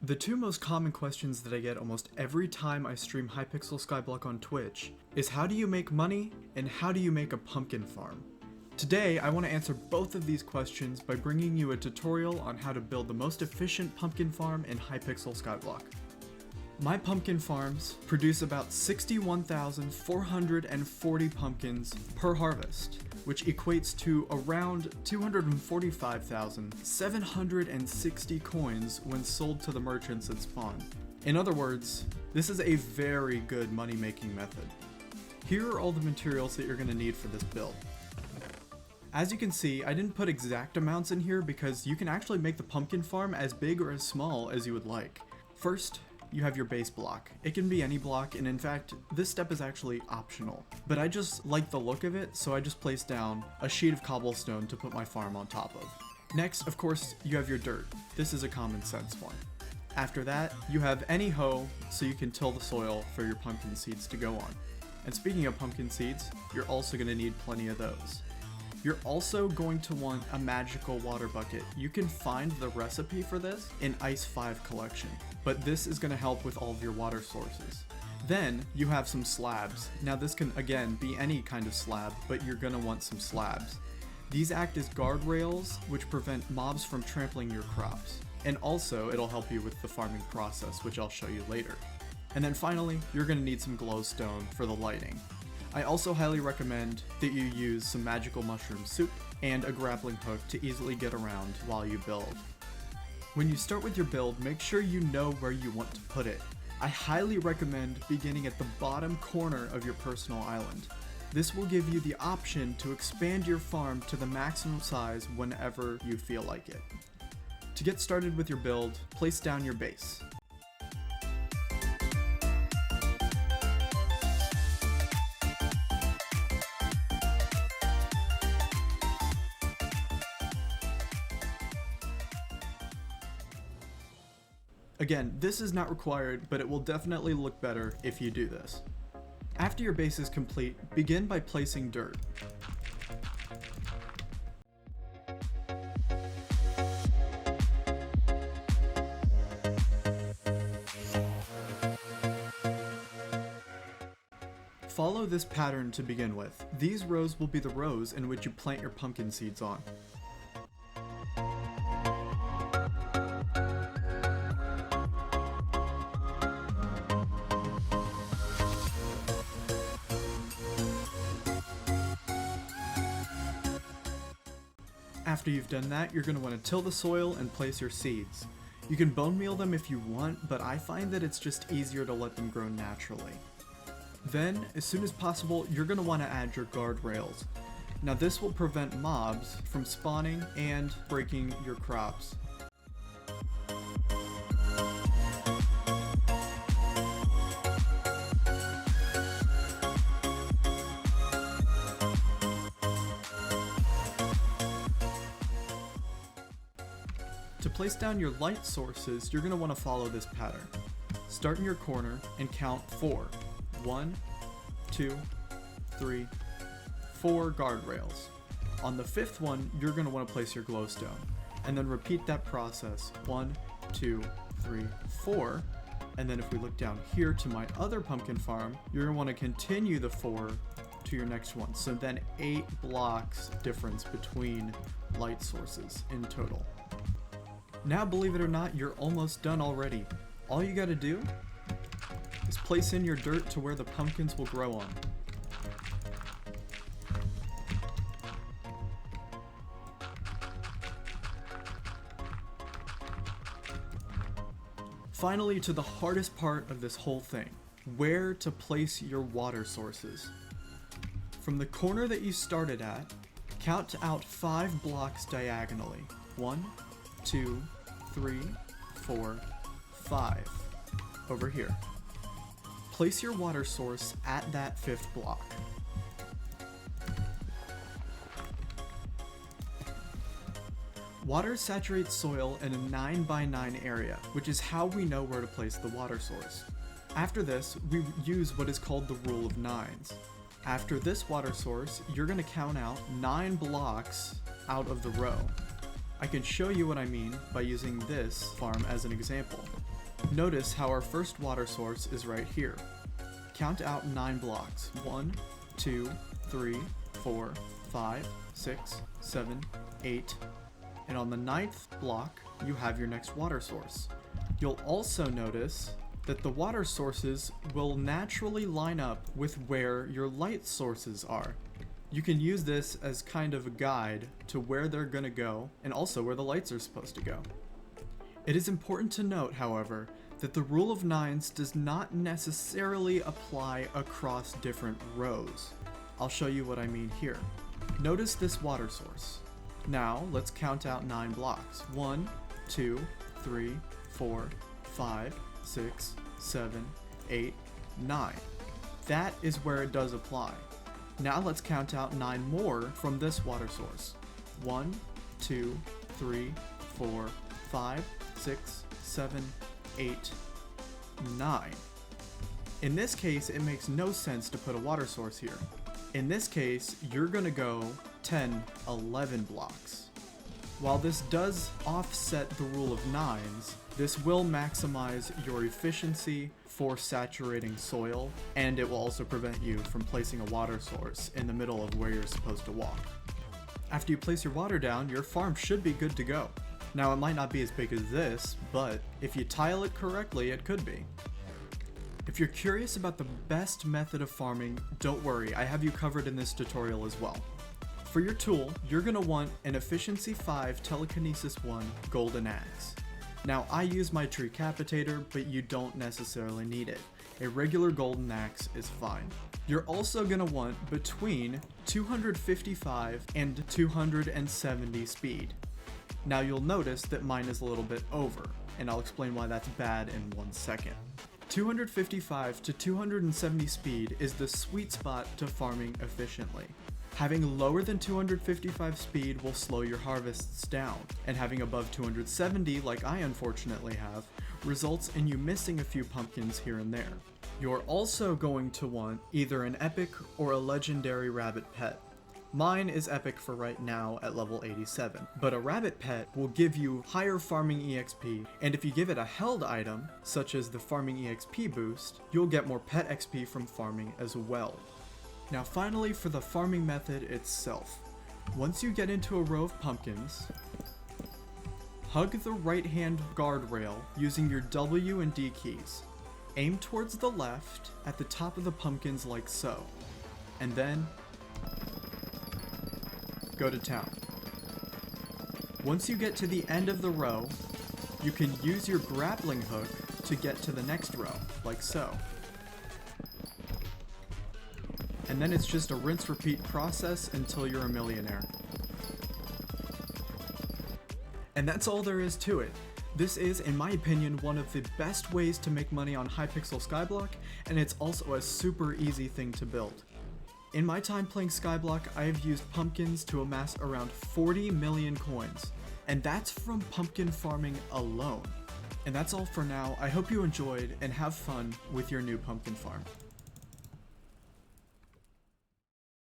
The two most common questions that I get almost every time I stream Hypixel Skyblock on Twitch is how do you make money and how do you make a pumpkin farm? Today I want to answer both of these questions by bringing you a tutorial on how to build the most efficient pumpkin farm in Hypixel Skyblock. My pumpkin farms produce about 61,440 pumpkins per harvest, which equates to around 245,760 coins when sold to the merchants at spawn. In other words, this is a very good money-making method. Here are all the materials that you're going to need for this build. As you can see, I didn't put exact amounts in here because you can actually make the pumpkin farm as big or as small as you would like. First, you have your base block. It can be any block, and in fact, this step is actually optional. But I just like the look of it, so I just placed down a sheet of cobblestone to put my farm on top of. Next, of course, you have your dirt. This is a common sense one. After that, you have any hoe, so you can till the soil for your pumpkin seeds to go on. And speaking of pumpkin seeds, you're also going to need plenty of those. You're also going to want a magical water bucket. You can find the recipe for this in Ice 5 collection, but this is going to help with all of your water sources. Then you have some slabs. Now this can again be any kind of slab, but you're going to want some slabs. These act as guardrails which prevent mobs from trampling your crops. And also it'll help you with the farming process, which I'll show you later. And then finally, you're going to need some glowstone for the lighting. I also highly recommend that you use some magical mushroom soup and a grappling hook to easily get around while you build. When you start with your build, make sure you know where you want to put it. I highly recommend beginning at the bottom corner of your personal island. This will give you the option to expand your farm to the maximum size whenever you feel like it. To get started with your build, place down your base. Again, this is not required, but it will definitely look better if you do this. After your base is complete, begin by placing dirt. Follow this pattern to begin with. These rows will be the rows in which you plant your pumpkin seeds on. After you've done that, you're going to want to till the soil and place your seeds. You can bone meal them if you want, but I find that it's just easier to let them grow naturally. Then, as soon as possible, you're going to want to add your guardrails. Now this will prevent mobs from spawning and breaking your crops. To place down your light sources, you're going to want to follow this pattern. Start in your corner and count 4. 1, 2, 3, 4 guardrails. On the 5th one, you're going to want to place your glowstone. And then repeat that process. 1, 2, 3, 4. And then if we look down here to my other pumpkin farm, you're going to want to continue the 4 to your next one. So then 8 blocks difference between light sources in total. Now, believe it or not, you're almost done already. All you gotta do is place in your dirt to where the pumpkins will grow on. Finally, to the hardest part of this whole thing, where to place your water sources. From the corner that you started at, count out 5 blocks diagonally. 1, 2, 3, 4, 5. Over here. Place your water source at that 5th block. Water saturates soil in a 9x9 area, which is how we know where to place the water source. After this, we use what is called the rule of 9s. After this water source, you're going to count out 9 blocks out of the row. I can show you what I mean by using this farm as an example. Notice how our first water source is right here. Count out 9 blocks. 1, 2, 3, 4, 5, 6, 7, 8. And on the 9th block, you have your next water source. You'll also notice that the water sources will naturally line up with where your light sources are. You can use this as kind of a guide to where they're gonna go and also where the lights are supposed to go. It is important to note, however, that the rule of 9s does not necessarily apply across different rows. I'll show you what I mean here. Notice this water source. Now, let's count out 9 blocks. 1, 2, 3, 4, 5, 6, 7, 8, 9. That is where it does apply. Now let's count out 9 more from this water source. 1, 2, 3, 4, 5, 6, 7, 8, 9. In this case, it makes no sense to put a water source here. In this case, you're gonna go 10, 11 blocks. While this does offset the rule of 9s, this will maximize your efficiency for saturating soil, and it will also prevent you from placing a water source in the middle of where you're supposed to walk. After you place your water down, your farm should be good to go. Now, it might not be as big as this, but if you tile it correctly, it could be. If you're curious about the best method of farming, don't worry, I have you covered in this tutorial as well. For your tool, you're going to want an Efficiency 5 Telekinesis 1 Golden Axe. Now, I use my Treecapitator, but you don't necessarily need it. A regular golden axe is fine. You're also going to want between 255 and 270 speed. Now you'll notice that mine is a little bit over, and I'll explain why that's bad in 1 second. 255 to 270 speed is the sweet spot to farming efficiently. Having lower than 255 speed will slow your harvests down, and having above 270, like I unfortunately have, results in you missing a few pumpkins here and there. You're also going to want either an epic or a legendary rabbit pet. Mine is epic for right now at level 87, but a rabbit pet will give you higher farming EXP, and if you give it a held item, such as the farming EXP boost, you'll get more pet XP from farming as well. Now finally, for the farming method itself. Once you get into a row of pumpkins, hug the right hand guardrail using your W and D keys. Aim towards the left at the top of the pumpkins like so, and then go to town. Once you get to the end of the row, you can use your grappling hook to get to the next row, like so. And then it's just a rinse-repeat process until you're a millionaire. And that's all there is to it. This is, in my opinion, one of the best ways to make money on Hypixel Skyblock, and it's also a super easy thing to build. In my time playing Skyblock, I have used pumpkins to amass around 40 million coins, and that's from pumpkin farming alone. And that's all for now. I hope you enjoyed and have fun with your new pumpkin farm.